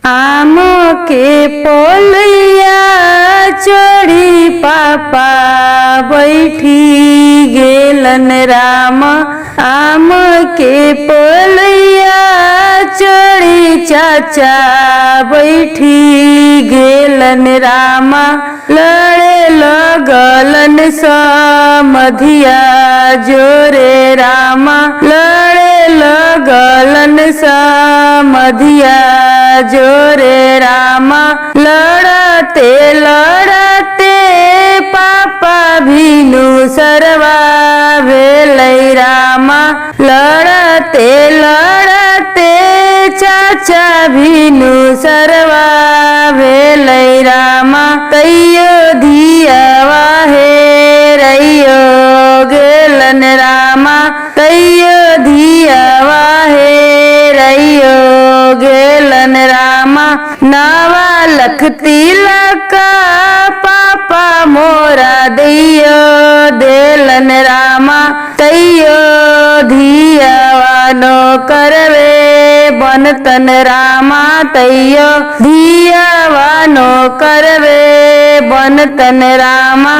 आम के पोलैया चढ़ी पापा बैठी गेलन राम। आम के पोलैया चढ़ी चाचा बैठी गेलन रामा। लड़े लगलन समधिया जोरे रामा। लड़े लगलन समधिया जोरे रामा। लड़ते लड़ते पापा भीनु सरवा भेलै रामा। लड़ते लड़ते चाचा भीनु सरवा भेलै रामा। तैयो धियावा हेरैयो गेलन रामा। तैयो धियावा हेरैयो गेलन रामा। नावा लख तिलक पापा मोरा दैयो देलन रामा। तैयो धियावा नो करवे बनतन रामा। तैयो धियावा नो करवे बनतन रामा।